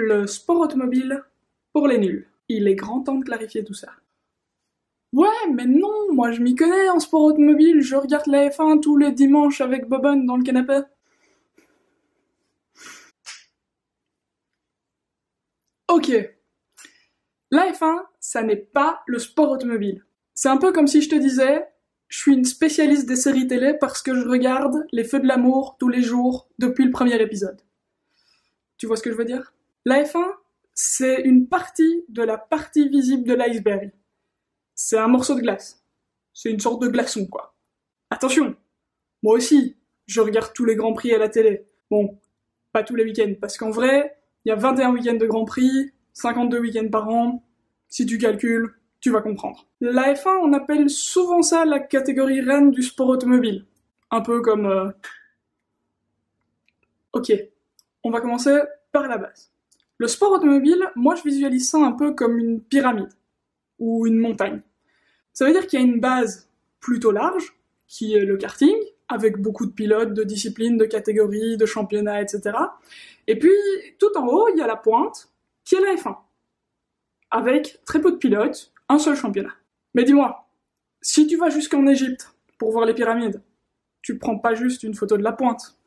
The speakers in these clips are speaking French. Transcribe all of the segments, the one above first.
Le sport automobile pour les nuls. Il est grand temps de clarifier tout ça. Ouais, mais non, moi je m'y connais en sport automobile, je regarde la F1 tous les dimanches avec Bobon dans le canapé. Ok. La F1, ça n'est pas le sport automobile. C'est un peu comme si je te disais, je suis une spécialiste des séries télé parce que je regarde Les Feux de l'amour tous les jours depuis le premier épisode. Tu vois ce que je veux dire? La F1, c'est une partie de la partie visible de l'iceberg. C'est un morceau de glace. C'est une sorte de glaçon, quoi. Attention, moi aussi, je regarde tous les Grands Prix à la télé. Bon, pas tous les week-ends, parce qu'en vrai, il y a 21 week-ends de Grands Prix, 52 week-ends par an. Si tu calcules, tu vas comprendre. La F1, on appelle souvent ça la catégorie reine du sport automobile. Un peu comme... Ok, on va commencer par la base. Le sport automobile, moi je visualise ça un peu comme une pyramide, ou une montagne. Ça veut dire qu'il y a une base plutôt large, qui est le karting, avec beaucoup de pilotes, de disciplines, de catégories, de championnats, etc. Et puis, tout en haut, il y a la pointe, qui est la F1, avec très peu de pilotes, un seul championnat. Mais dis-moi, si tu vas jusqu'en Égypte pour voir les pyramides, tu prends pas juste une photo de la pointe,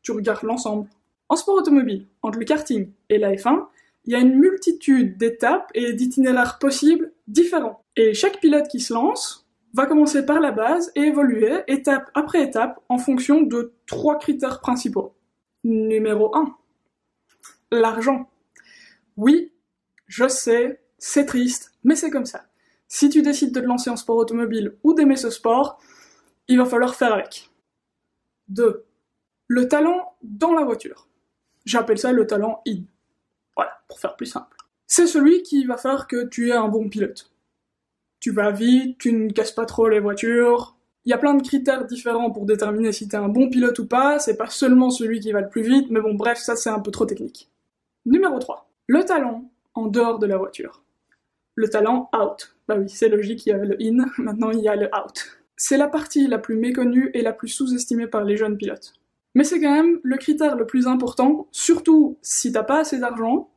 tu regardes l'ensemble. En sport automobile, entre le karting et la F1, il y a une multitude d'étapes et d'itinéraires possibles différents. Et chaque pilote qui se lance va commencer par la base et évoluer étape après étape en fonction de 3 critères principaux. Numéro 1. L'argent. Oui, je sais, c'est triste, mais c'est comme ça. Si tu décides de te lancer en sport automobile ou d'aimer ce sport, il va falloir faire avec. 2. Le talent dans la voiture. J'appelle ça le talent in. Voilà, pour faire plus simple. C'est celui qui va faire que tu es un bon pilote. Tu vas vite, tu ne casses pas trop les voitures. Il y a plein de critères différents pour déterminer si t'es un bon pilote ou pas, c'est pas seulement celui qui va le plus vite, mais bon bref, ça c'est un peu trop technique. Numéro 3. Le talent en dehors de la voiture. Le talent out. Bah oui, c'est logique, il y avait le in, maintenant il y a le out. C'est la partie la plus méconnue et la plus sous-estimée par les jeunes pilotes. Mais c'est quand même le critère le plus important, surtout si t'as pas assez d'argent,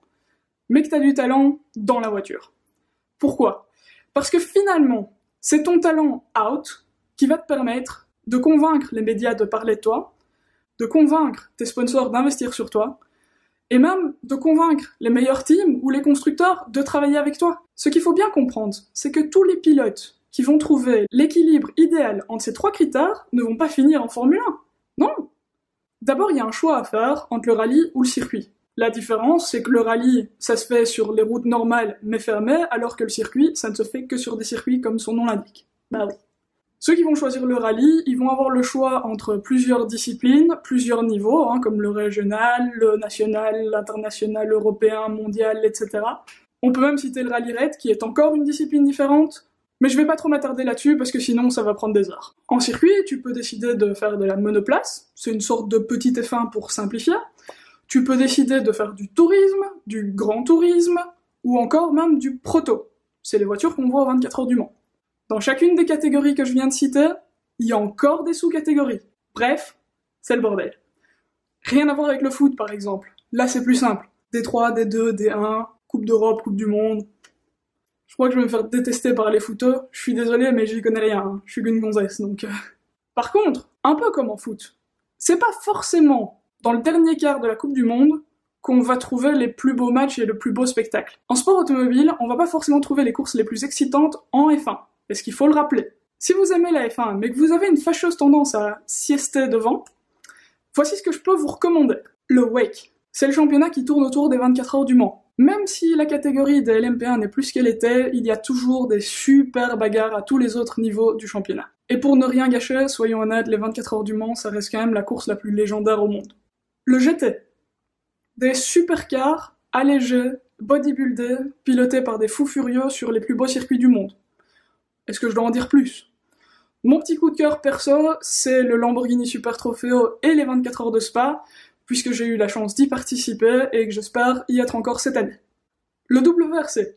mais que t'as du talent dans la voiture. Pourquoi ? Parce que finalement, c'est ton talent out qui va te permettre de convaincre les médias de parler de toi, de convaincre tes sponsors d'investir sur toi, et même de convaincre les meilleurs teams ou les constructeurs de travailler avec toi. Ce qu'il faut bien comprendre, c'est que tous les pilotes qui vont trouver l'équilibre idéal entre ces 3 critères ne vont pas finir en Formule 1. Non. D'abord, il y a un choix à faire entre le rallye ou le circuit. La différence, c'est que le rallye, ça se fait sur les routes normales mais fermées, alors que le circuit, ça ne se fait que sur des circuits comme son nom l'indique. Bah oui. Ceux qui vont choisir le rallye, ils vont avoir le choix entre plusieurs disciplines, plusieurs niveaux, comme le régional, le national, l'international, l'européen, mondial, etc. On peut même citer le rallye raid, qui est encore une discipline différente, mais je vais pas trop m'attarder là-dessus parce que sinon ça va prendre des heures. En circuit, tu peux décider de faire de la monoplace, c'est une sorte de petit F1 pour simplifier. Tu peux décider de faire du tourisme, du grand tourisme, ou encore même du proto. C'est les voitures qu'on voit aux 24 heures du Mans. Dans chacune des catégories que je viens de citer, il y a encore des sous-catégories. Bref, c'est le bordel. Rien à voir avec le foot par exemple. Là c'est plus simple. D3, D2, D1, Coupe d'Europe, Coupe du Monde. Je crois que je vais me faire détester par les footeux. Je suis désolé mais j'y connais rien. Je suis qu'une gonzesse donc... Par contre, un peu comme en foot, c'est pas forcément dans le dernier quart de la Coupe du Monde qu'on va trouver les plus beaux matchs et le plus beau spectacle. En sport automobile, on va pas forcément trouver les courses les plus excitantes en F1. Est-ce qu'il faut le rappeler? Si vous aimez la F1, mais que vous avez une fâcheuse tendance à siester devant, voici ce que je peux vous recommander. Le WEC. C'est le championnat qui tourne autour des 24 heures du Mans. Même si la catégorie des LMP1 n'est plus ce qu'elle était, il y a toujours des super bagarres à tous les autres niveaux du championnat. Et pour ne rien gâcher, soyons honnêtes, les 24 heures du Mans, ça reste quand même la course la plus légendaire au monde. Le GT. Des supercars, allégés, bodybuildés, pilotés par des fous furieux sur les plus beaux circuits du monde. Est-ce que je dois en dire plus? Mon petit coup de cœur perso, c'est le Lamborghini Super Trofeo et les 24 heures de Spa, puisque j'ai eu la chance d'y participer et que j'espère y être encore cette année. Le WRC.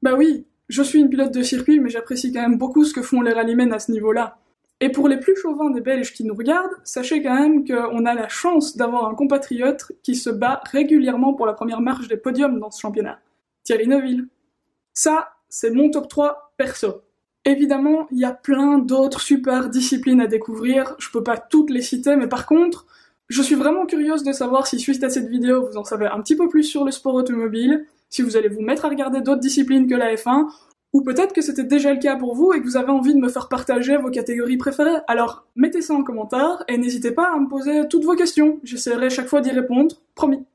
Bah oui, je suis une pilote de circuit, mais j'apprécie quand même beaucoup ce que font les rallymen à ce niveau-là. Et pour les plus chauvins des Belges qui nous regardent, sachez quand même qu'on a la chance d'avoir un compatriote qui se bat régulièrement pour la première marche des podiums dans ce championnat. Thierry Neuville. Ça, c'est mon top 3 perso. Évidemment, il y a plein d'autres super disciplines à découvrir, je peux pas toutes les citer, mais par contre, je suis vraiment curieuse de savoir si suite à cette vidéo, vous en savez un petit peu plus sur le sport automobile, si vous allez vous mettre à regarder d'autres disciplines que la F1, ou peut-être que c'était déjà le cas pour vous et que vous avez envie de me faire partager vos catégories préférées. Alors, mettez ça en commentaire et n'hésitez pas à me poser toutes vos questions, j'essaierai chaque fois d'y répondre, promis.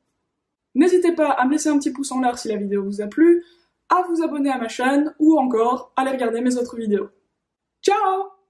N'hésitez pas à me laisser un petit pouce en l'air si la vidéo vous a plu, à vous abonner à ma chaîne ou encore à aller regarder mes autres vidéos. Ciao!